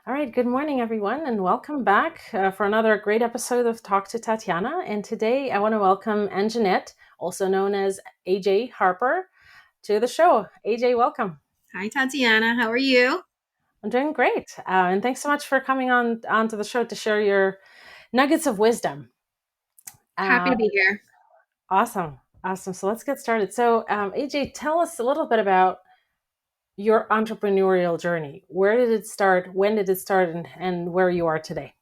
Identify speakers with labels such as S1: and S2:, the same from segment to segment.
S1: All right, good morning, everyone, and welcome back for another great episode of Talk to Tatiana. And today I want to welcome Anjanette, also known as AJ Harper, to the show. AJ, welcome.
S2: Hi, Tatiana. How are you?
S1: I'm doing great. And thanks so much for coming onto the show to share your nuggets of wisdom.
S2: Happy
S1: Uh,
S2: to be here.
S1: awesome. Awesome. So let's get started. So, AJ, tell us a little bit about your entrepreneurial journey. Where did it start? When did it start? And where you are today?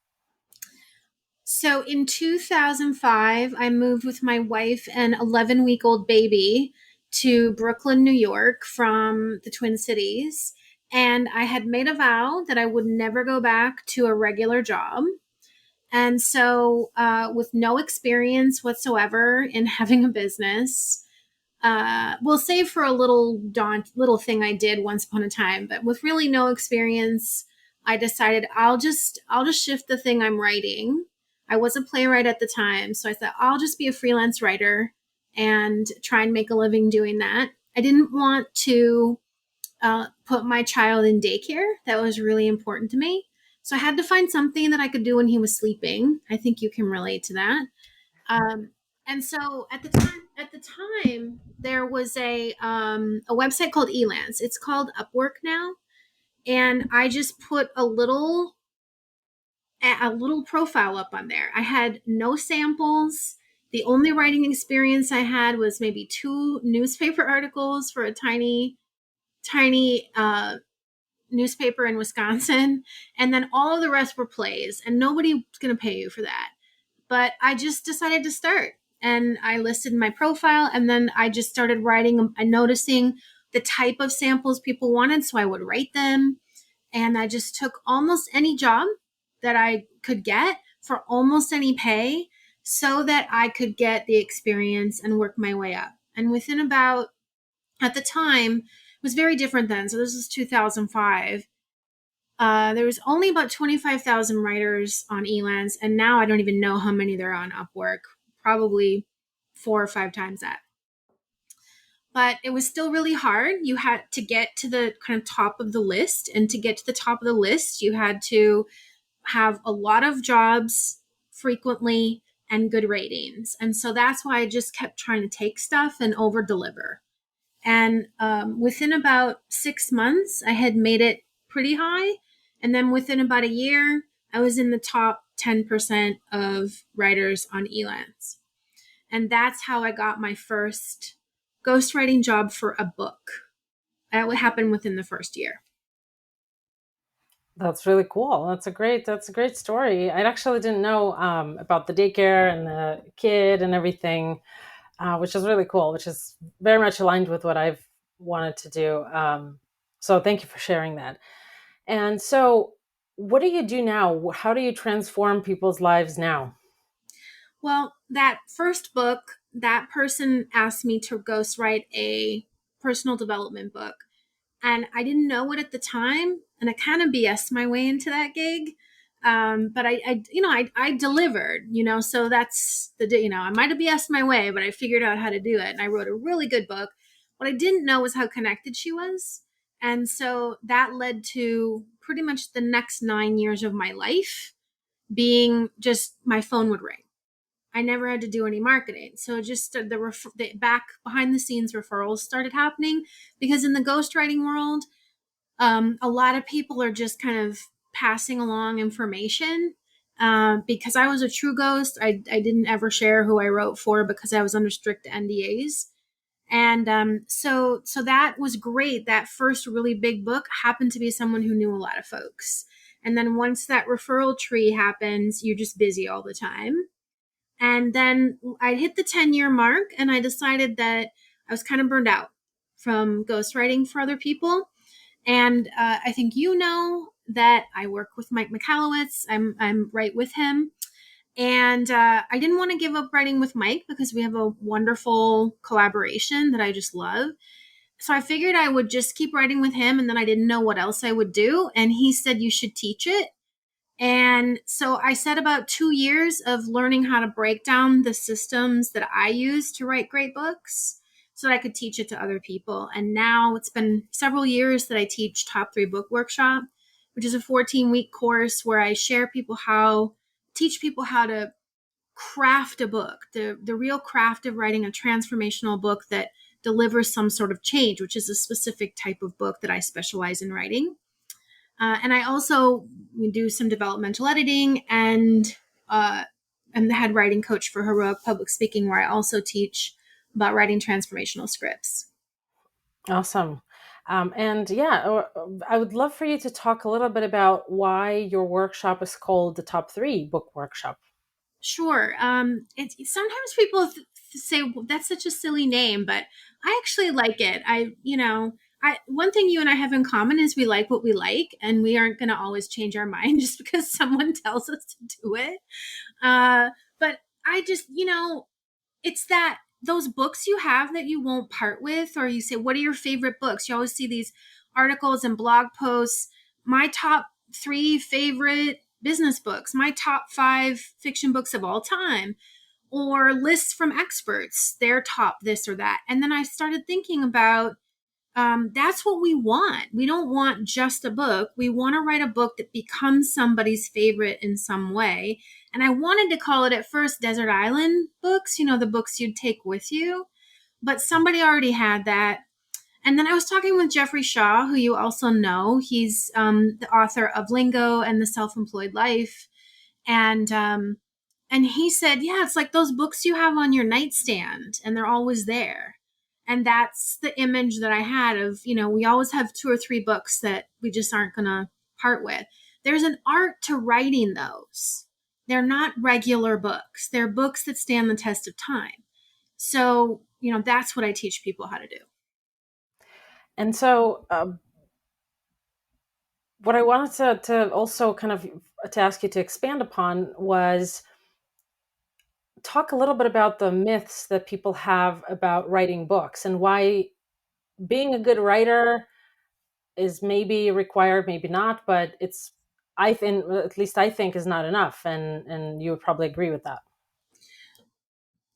S2: So, in 2005, I moved with my wife and 11-week-old baby to Brooklyn, New York from the Twin Cities. And I had made a vow that I would never go back to a regular job. And so, with no experience whatsoever in having a business, we'll save for a little thing I did once upon a time, but with really no experience, I decided I'll just shift the thing I'm writing. I was a playwright at the time, so I said I'll just be a freelance writer and try and make a living doing that. I didn't want to put my child in daycare. That was really important to me. So I had to find something that I could do when he was sleeping. I think you can relate to that. Um, and so at the time, there was a website called Elance. It's called Upwork now, and I just put a little profile up on there. I had no samples. The only writing experience I had was maybe two newspaper articles for a tiny newspaper in Wisconsin, and then all of the rest were plays, and nobody's going to pay you for that. But I just decided to start, and I listed my profile, and then I just started writing and noticing the type of samples people wanted, so I would write them. And I just took almost any job that I could get for almost any pay so that I could get the experience and work my way up. And within about, at the time, it was very different then. So this was 2005. There was only about 25,000 writers on Elance, and now I don't even know how many there are on Upwork. Probably four or five times that. But it was still really hard. You had to get to the kind of top of the list, and to get to the top of the list, you had to have a lot of jobs frequently and good ratings. And so that's why I just kept trying to take stuff and over deliver. And within about 6 months, I had made it pretty high. And then within about a year, I was in the top 10% of writers on Elance. And that's how I got my first ghostwriting job for a book. That would happen within the first year.
S1: That's really cool. That's a great story. I actually didn't know about the daycare and the kid and everything, which is really cool. Which is very much aligned with what I've wanted to do. So thank you for sharing that. And so, what do you do now? How do you transform people's lives now?
S2: Well, that first book, that person asked me to ghostwrite a personal development book. And I didn't know it at the time. And I kind of BS'd my way into that gig. But I delivered, so that's I might have BS'd my way, but I figured out how to do it. And I wrote a really good book. What I didn't know was how connected she was. And so that led to pretty much the next 9 years of my life being just my phone would ring. I never had to do any marketing. So just the back behind the scenes referrals started happening because in the ghostwriting world, a lot of people are just kind of passing along information. Because I was a true ghost, I didn't ever share who I wrote for because I was under strict NDAs. And so that was great. That first really big book happened to be someone who knew a lot of folks. And then once that referral tree happens, you're just busy all the time. And then I hit the 10-year mark and I decided that I was kind of burned out from ghostwriting for other people. And I think that I work with Mike McAllowitz. I'm right with him. And I didn't want to give up writing with Mike because we have a wonderful collaboration that I just love. So I figured I would just keep writing with him, and then I didn't know what else I would do. And he said, you should teach it. And so I said about 2 years of learning how to break down the systems that I use to write great books so that I could teach it to other people. And now it's been several years that I teach Top 3 Book Workshop. which is a 14-week course where I teach people how to craft a book, the real craft of writing a transformational book that delivers some sort of change, which is a specific type of book that I specialize in writing. And I also do some developmental editing, and I'm the head writing coach for Heroic Public Speaking, where I also teach about writing transformational scripts.
S1: Awesome. And yeah, I would love for you to talk a little bit about why your workshop is called the Top Three Book Workshop.
S2: Sure. Sometimes people say, well, that's such a silly name, but I actually like it. One thing you and I have in common is we like what we like, and we aren't going to always change our mind just because someone tells us to do it. But I just, it's that those books you have that you won't part with, or you say, what are your favorite books? You always see these articles and blog posts. My top 3 favorite business books, my top 5 fiction books of all time, or lists from experts, their top this or that. And then I started thinking about that's what we want. We don't want just a book. We want to write a book that becomes somebody's favorite in some way. And I wanted to call it at first Desert Island books, the books you'd take with you. But somebody already had that. And then I was talking with Jeffrey Shaw, who you also know. He's the author of Lingo and The Self-Employed Life. And he said, yeah, it's like those books you have on your nightstand and they're always there. And that's the image that I had of, we always have 2 or 3 books that we just aren't going to part with. There's an art to writing those. They're not regular books. They're books that stand the test of time. So, that's what I teach people how to do.
S1: And so, what I wanted to also kind of to ask you to expand upon was talk a little bit about the myths that people have about writing books and why being a good writer is maybe required, maybe not, but it's I think at least I think is not enough, and you would probably agree with that.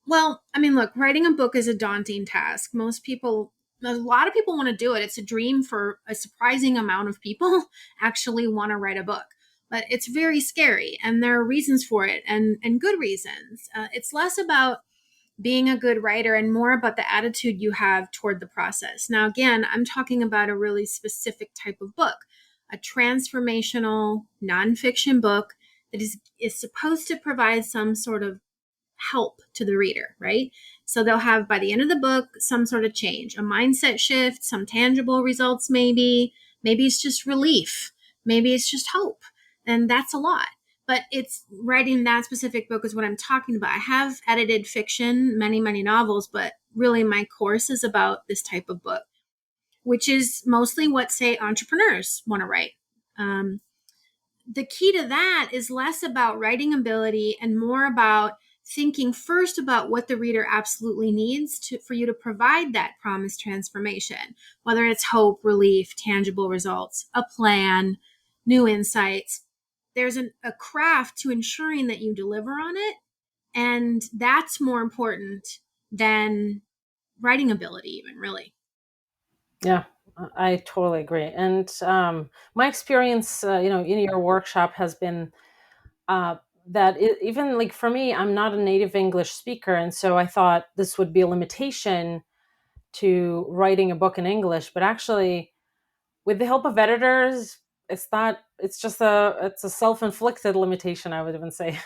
S2: Well, I mean, look, writing a book is a daunting task. A lot of people want to do it. It's a dream for a surprising amount of people actually want to write a book. But it's very scary, and there are reasons for it, and good reasons. It's less about being a good writer and more about the attitude you have toward the process. Now, again, I'm talking about a really specific type of book, a transformational nonfiction book that is supposed to provide some sort of help to the reader, right? So they'll have by the end of the book some sort of change, a mindset shift, some tangible results, maybe it's just relief, maybe it's just hope. And that's a lot. But it's writing that specific book is what I'm talking about. I have edited fiction, many, many novels, but really my course is about this type of book, which is mostly what, say, entrepreneurs want to write. The key to that is less about writing ability and more about thinking first about what the reader absolutely needs for you to provide that promised transformation, whether it's hope, relief, tangible results, a plan, new insights. There's a craft to ensuring that you deliver on it. And that's more important than writing ability, even really.
S1: Yeah, I totally agree. And my experience, in your workshop has been uh, that even like for me, I'm not a native English speaker, and so I thought this would be a limitation to writing a book in English. But actually, with the help of editors, it's not. It's a self-inflicted limitation, I would even say.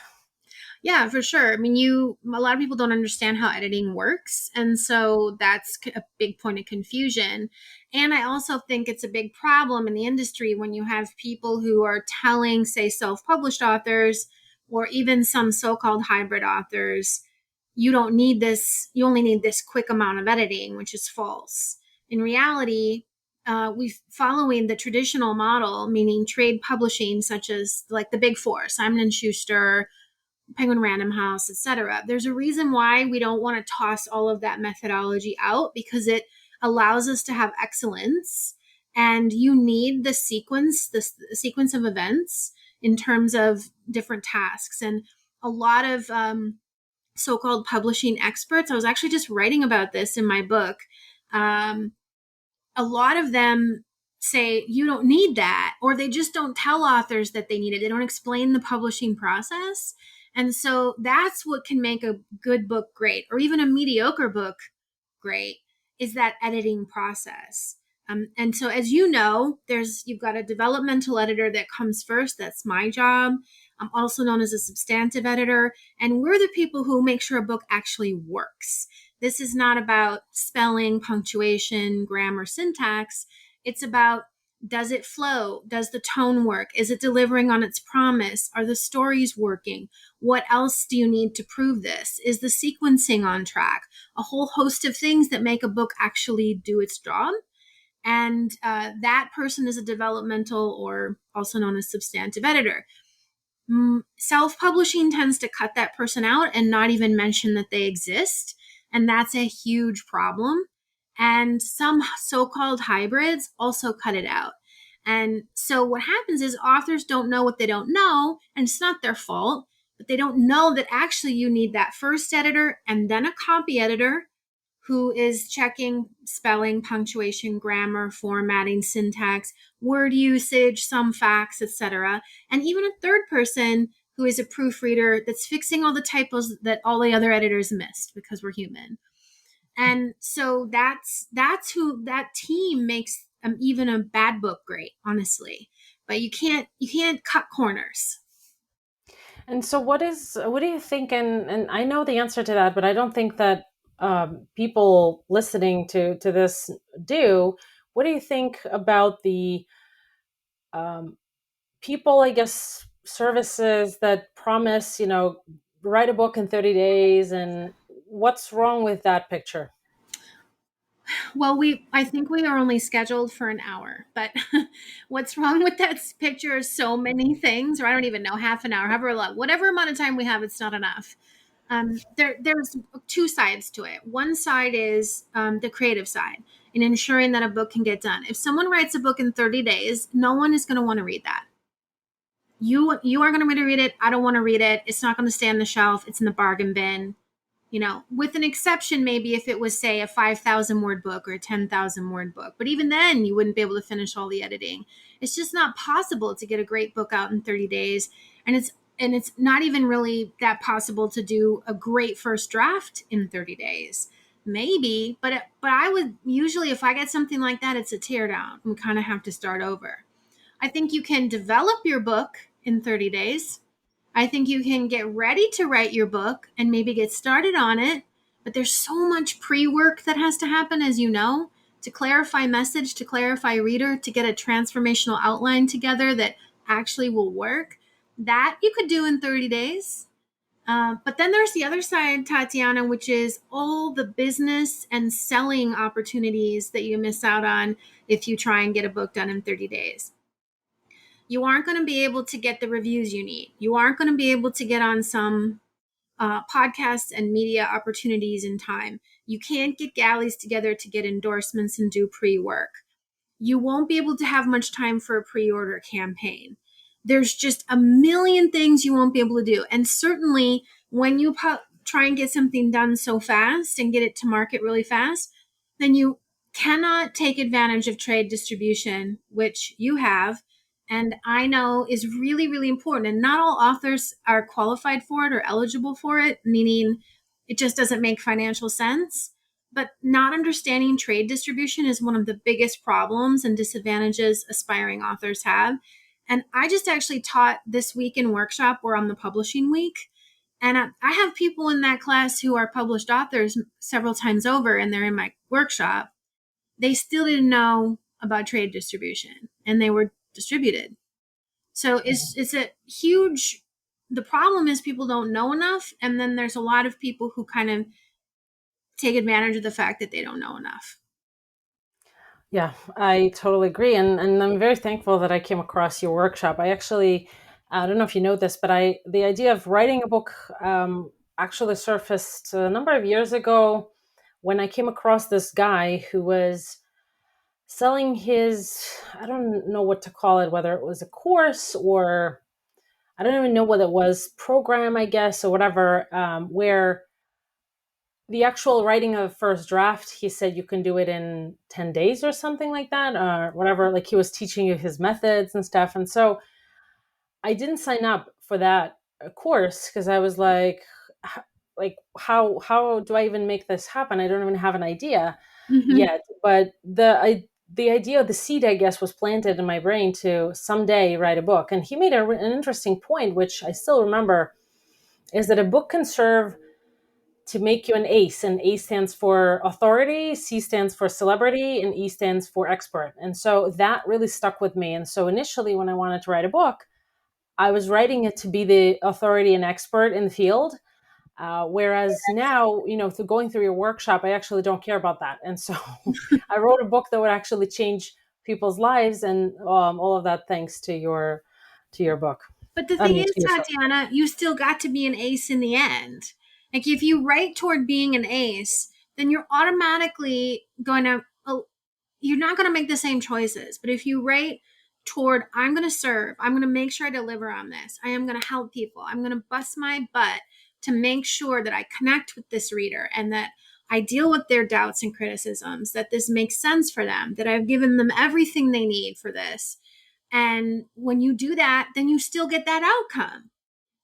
S2: Yeah, for sure. I mean, a lot of people don't understand how editing works. And so that's a big point of confusion. And I also think it's a big problem in the industry when you have people who are telling, say, self published authors or even some so called hybrid authors, you don't need this, you only need this quick amount of editing, which is false. In reality, we following the traditional model, meaning trade publishing, such as like the big four, Simon and Schuster, Penguin Random House, etc. There's a reason why we don't want to toss all of that methodology out, because it allows us to have excellence. And you need the sequence of events in terms of different tasks. And a lot of so-called publishing experts, I was actually just writing about this in my book. A lot of them say you don't need that, or they just don't tell authors that they need it. They don't explain the publishing process. And so that's what can make a good book great, or even a mediocre book great, is that editing process. And so, as you know, you've got a developmental editor that comes first. That's my job. I'm also known as a substantive editor, and we're the people who make sure a book actually works. This is not about spelling, punctuation, grammar, syntax. It's about, does it flow? Does the tone work? Is it delivering on its promise? Are the stories working? What else do you need to prove this? Is the sequencing on track? A whole host of things that make a book actually do its job. And that person is a developmental, or also known as substantive editor. Self-publishing tends to cut that person out and not even mention that they exist. And that's a huge problem. And some so-called hybrids also cut it out. And so what happens is authors don't know what they don't know, and it's not their fault, but they don't know that actually you need that first editor and then a copy editor who is checking spelling, punctuation, grammar, formatting, syntax, word usage, some facts, etc. And even a third person who is a proofreader that's fixing all the typos that all the other editors missed, because we're human. And so that's who that team makes even a bad book great, honestly. But you can't cut corners.
S1: And so, what do you think? And I know the answer to that, but I don't think that people listening to this do. What do you think about the um, people? I guess services that promise, write a book in 30 days, and what's wrong with that picture?
S2: Well, I think we are only scheduled for an hour, but what's wrong with that picture is so many things, or I don't even know, half an hour, however long, whatever amount of time we have, it's not enough. There's two sides to it. One side is the creative side, in ensuring that a book can get done. If someone writes a book in 30 days, no one is going to want to read that. You are going to want to read it. I don't want to read it. It's not going to stay on the shelf. It's in the bargain bin. With an exception, maybe if it was, say, a 5,000 word book or a 10,000 word book. But even then, you wouldn't be able to finish all the editing. It's just not possible to get a great book out in 30 days. And it's not even really that possible to do a great first draft in 30 days. Maybe, but I would usually, if I get something like that, it's a teardown. We kind of have to start over. I think you can develop your book in 30 days. I think you can get ready to write your book and maybe get started on it. But there's so much pre work that has to happen, as you know, to clarify message, to clarify reader, to get a transformational outline together that actually will work. That you could do in 30 days. But then there's the other side, Tatiana, which is all the business and selling opportunities that you miss out on if you try and get a book done in 30 days. You aren't going to be able to get the reviews you need. You aren't going to be able to get on some podcasts and media opportunities in time. You can't get galleys together to get endorsements and do pre work. You won't be able to have much time for a pre order campaign. There's just a million things you won't be able to do. And certainly, when you try and get something done so fast and get it to market really fast, then you cannot take advantage of trade distribution, which you have. And I know is really, really important. And not all authors are qualified for it or eligible for it, meaning it just doesn't make financial sense. But not understanding trade distribution is one of the biggest problems and disadvantages aspiring authors have. And I just actually taught this week in workshop. We're on the publishing week. And I have people in that class who are published authors several times over, and they're in my workshop. They still didn't know about trade distribution, and they were distributed. So it's a huge, the problem is people don't know enough. And then there's a lot of people who kind of take advantage of the fact that they don't know enough.
S1: Yeah, I totally agree. And I'm very thankful that I came across your workshop. I actually, I don't know if you know this, but the idea of writing a book actually surfaced a number of years ago when I came across this guy who was selling his, I don't know what to call it, whether it was a course or I don't even know what it was, program, I guess, or whatever, where the actual writing of first draft, he said you can do it in 10 days or something like that, or whatever. Like he was teaching you his methods and stuff. And so I didn't sign up for that course because I was like how do I even make this happen? I don't even have an idea
S2: Mm-hmm.
S1: yet. But the idea, the seed, I guess, was planted in my brain to someday write a book. And he made an interesting point, which I still remember, is that a book can serve to make you an ACE. And A stands for authority, C stands for celebrity, and E stands for expert. And so that really stuck with me. And so initially, when I wanted to write a book, I was writing it to be the authority and expert in the field. Whereas now, through going through your workshop, I actually don't care about that. And so I wrote a book that would actually change people's lives, and all of that thanks to your book.
S2: But the
S1: I
S2: thing
S1: mean,
S2: is,
S1: to your show.
S2: Tatiana, you still got to be an ace in the end. Like if you write toward being an ace, then you're automatically going to, you're not going to make the same choices. But if you write toward, I'm going to serve, I'm going to make sure I deliver on this, I am going to help people, I'm going to bust my butt to make sure that I connect with this reader and that I deal with their doubts and criticisms, that this makes sense for them, that I've given them everything they need for this. And when you do that, then you still get that outcome.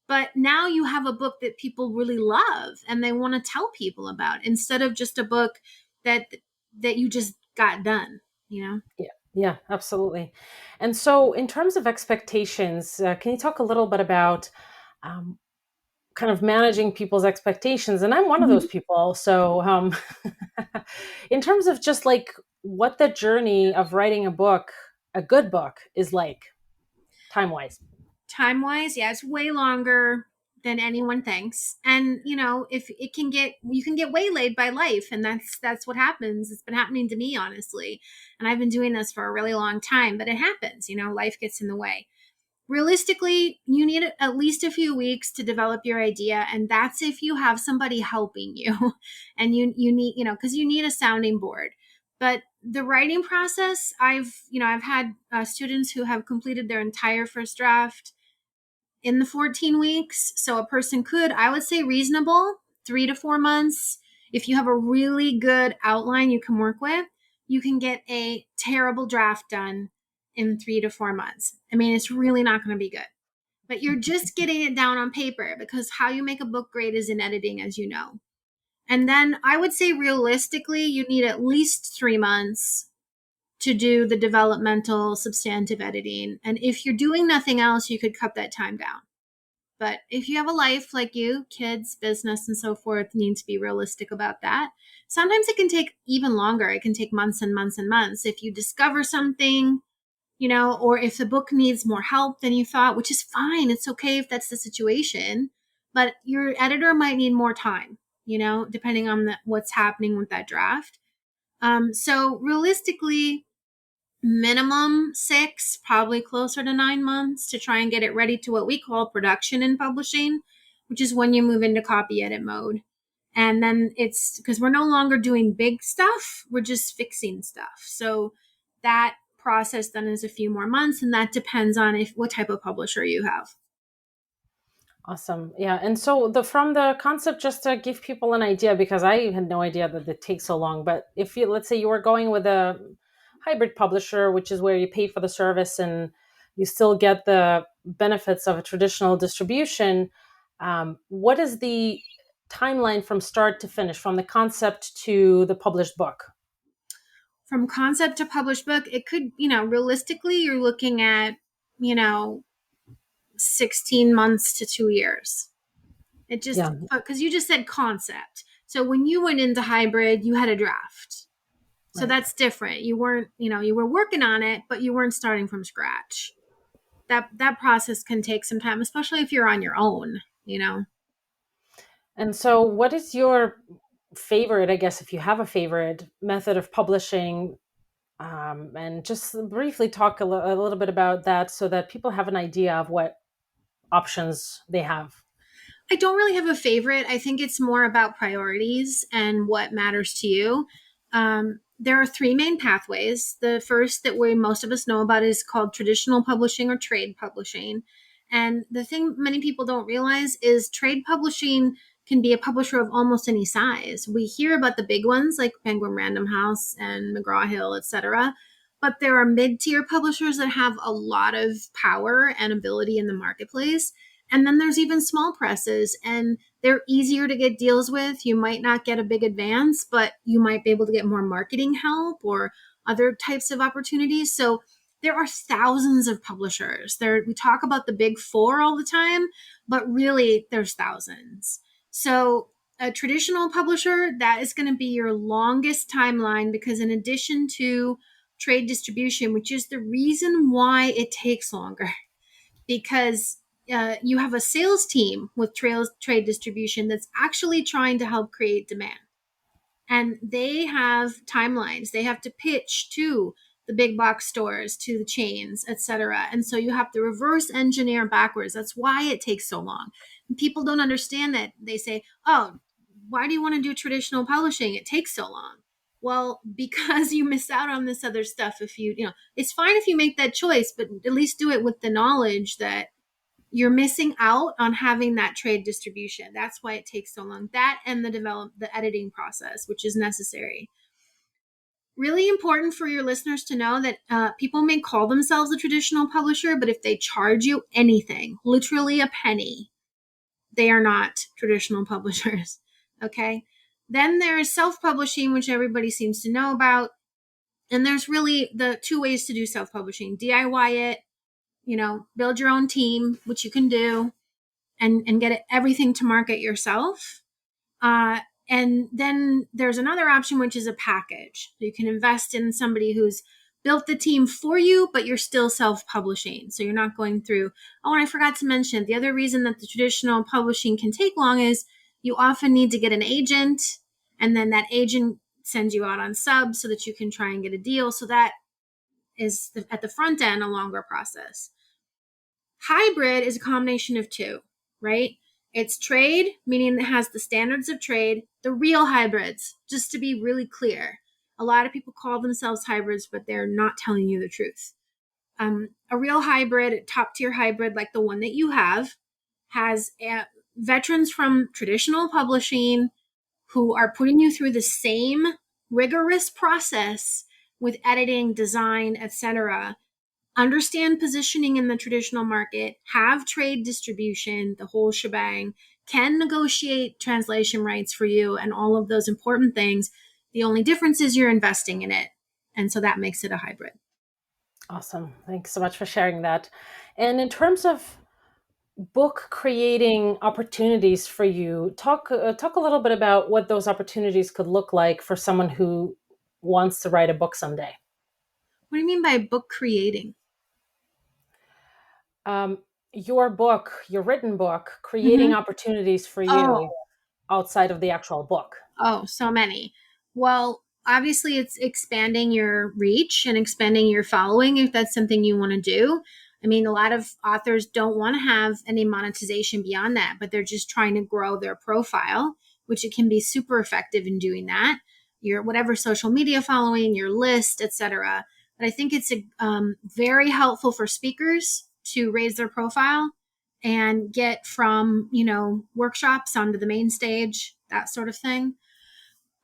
S2: But now you have a book that people really love and they want to tell people about instead of just a book that you just got done, you know?
S1: Yeah, yeah, absolutely. And so, in terms of expectations, can you talk a little bit about um, kind of managing people's expectations? And I'm one of those
S2: Mhm.
S1: people. So, in terms of just like what the journey of writing a book, a good book, is like, time wise.
S2: Time wise, yeah, it's way longer than anyone thinks. And if it can get, you can get waylaid by life, and that's what happens. It's been happening to me, honestly. And I've been doing this for a really long time, but it happens, life gets in the way. Realistically, you need at least a few weeks to develop your idea, and that's if you have somebody helping you and you need, because you need a sounding board. But the writing process, I've had students who have completed their entire first draft in the 14 weeks. So a person could, I would say, reasonable 3 to 4 months. If you have a really good outline you can work with, you can get a terrible draft done in 3 to 4 months. I mean, it's really not going to be good, but you're just getting it down on paper, because how you make a book great is in editing, as you know. And then I would say realistically, you need at least 3 months to do the developmental substantive editing. And if you're doing nothing else, you could cut that time down. But if you have a life like you, kids, business, and so forth, you need to be realistic about that. Sometimes it can take even longer. It can take months and months and months. If you discover something, or if the book needs more help than you thought, which is fine. It's okay if that's the situation. But your editor might need more time, depending on what's happening with that draft. So realistically, minimum 6, probably closer to 9 months to try and get it ready to what we call production and publishing, which is when you move into copy edit mode. And then it's because we're no longer doing big stuff, we're just fixing stuff. So that process then is a few more months, and that depends on if what type of publisher you have.
S1: Awesome. Yeah. And so from the concept, just to give people an idea, because I had no idea that it takes so long, but if you, let's say you were going with a hybrid publisher, which is where you pay for the service and you still get the benefits of a traditional distribution, what is the timeline from start to finish, from the concept to the published book?
S2: From concept to published book, it could, realistically, you're looking at, you know, 16 months to 2 years. It just,
S1: Yeah.
S2: because you just said concept. So when you went into hybrid, you had a draft. So
S1: Right.
S2: that's different. You weren't, you were working on it, but you weren't starting from scratch. That process can take some time, especially if you're on your own.
S1: And so, what is your favorite, I guess, if you have a favorite method of publishing? And just briefly talk a little bit about that so that people have an idea of what options they have.
S2: I don't really have a favorite. I think it's more about priorities and what matters to you. There are three main pathways. The first that we most of us know about is called traditional publishing or trade publishing. And the thing many people don't realize is trade publishing can be a publisher of almost any size. We hear about the big ones like Penguin Random House and McGraw-Hill, etc. But there are mid-tier publishers that have a lot of power and ability in the marketplace. And then there's even small presses, and they're easier to get deals with. You might not get a big advance, but you might be able to get more marketing help or other types of opportunities. So there are thousands of publishers. We talk about the big four all the time, but really there's thousands. So a traditional publisher, that is going to be your longest timeline, because in addition to trade distribution, which is the reason why it takes longer, because you have a sales team with trade distribution that's actually trying to help create demand. And they have timelines. They have to pitch to the big box stores, to the chains, etc. And so you have to reverse engineer backwards. That's why it takes so long. And people don't understand that. They say, "Oh, why do you want to do traditional publishing? It takes so long." Well, because you miss out on this other stuff. If it's fine if you make that choice, but at least do it with the knowledge that you're missing out on having that trade distribution. That's why it takes so long. That and the editing process, which is necessary. Really important for your listeners to know that people may call themselves a traditional publisher, but if they charge you anything, literally a penny, they are not traditional publishers. Okay. Then there's self-publishing, which everybody seems to know about. And there's really the two ways to do self-publishing: DIY it, build your own team, which you can do, and get everything to market yourself. And then there's another option, which is a package. You can invest in somebody who's built the team for you, but you're still self-publishing. So you're not going through. Oh, and I forgot to mention, the other reason that the traditional publishing can take long is you often need to get an agent, and then that agent sends you out on subs so that you can try and get a deal. So that is at the front end a longer process. Hybrid is a combination of two, right? It's trade, meaning it has the standards of trade, the real hybrids, just to be really clear. A lot of people call themselves hybrids, but they're not telling you the truth. A real hybrid, top tier hybrid like the one that you have, has veterans from traditional publishing who are putting you through the same rigorous process with editing, design, etc., understand positioning in the traditional market, have trade distribution, the whole shebang, can negotiate translation rights for you, and all of those important things. The only difference is you're investing in it. And so that makes it a hybrid.
S1: Awesome. Thanks so much for sharing that. And in terms of book creating opportunities for you, talk a little bit about what those opportunities could look like for someone who wants to write a book someday.
S2: What do you mean by book creating?
S1: Your book, your written book, creating
S2: Mm-hmm.
S1: opportunities for
S2: Oh,
S1: you outside of the actual book.
S2: Oh, so many. Well, obviously, it's expanding your reach and expanding your following if that's something you want to do. I mean, a lot of authors don't want to have any monetization beyond that, but they're just trying to grow their profile, which it can be super effective in doing that. Your whatever social media following, your list, etc. But I think it's very helpful for speakers to raise their profile and get from workshops onto the main stage, that sort of thing.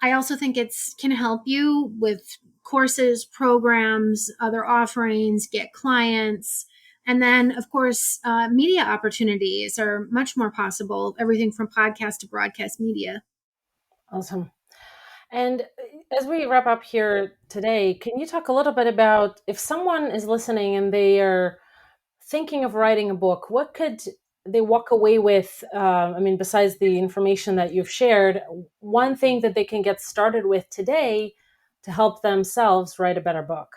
S2: I also think it's can help you with courses, programs, other offerings, get clients. And then, of course, media opportunities are much more possible, everything from podcast to broadcast media.
S1: Awesome. And as we wrap up here today, can you talk a little bit about if someone is listening and they are thinking of writing a book, what could they walk away with? Besides the information that you've shared, one thing that they can get started with today to help themselves write a better book.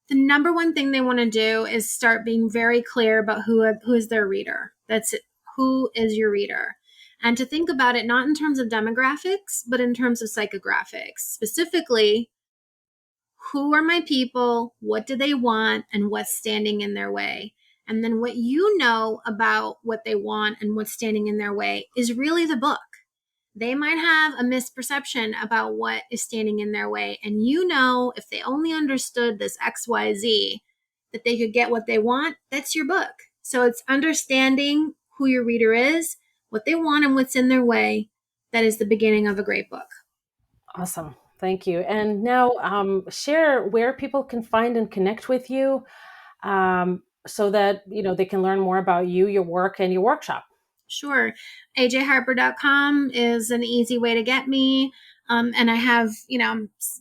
S2: The number one thing they want to do is start being very clear about who is their reader. That's it. Who is your reader? And to think about it not in terms of demographics, but in terms of psychographics. Specifically, who are my people? What do they want? And what's standing in their way? And then what you know about what they want and what's standing in their way is really the book. They might have a misperception about what is standing in their way. And if they only understood this XYZ, that they could get what they want, that's your book. So it's understanding who your reader is, what they want and what's in their way, that is the beginning of a great book.
S1: Awesome. Thank you. And now share where people can find and connect with you, so that, they can learn more about you, your work, and your workshop.
S2: Sure. ajharper.com is an easy way to get me. And I have,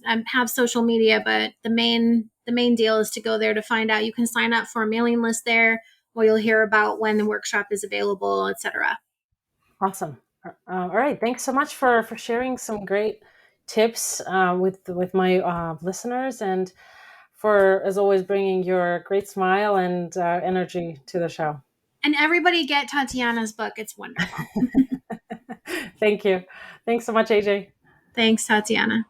S2: I have social media, but the main deal is to go there to find out. You can sign up for a mailing list there, where you'll hear about when the workshop is available, etc.
S1: Awesome. All right. Thanks so much for sharing some great tips with my listeners, and for, as always, bringing your great smile and energy to the show.
S2: And everybody get Tatiana's book. It's wonderful.
S1: Thank you. Thanks so much, AJ.
S2: Thanks, Tatiana.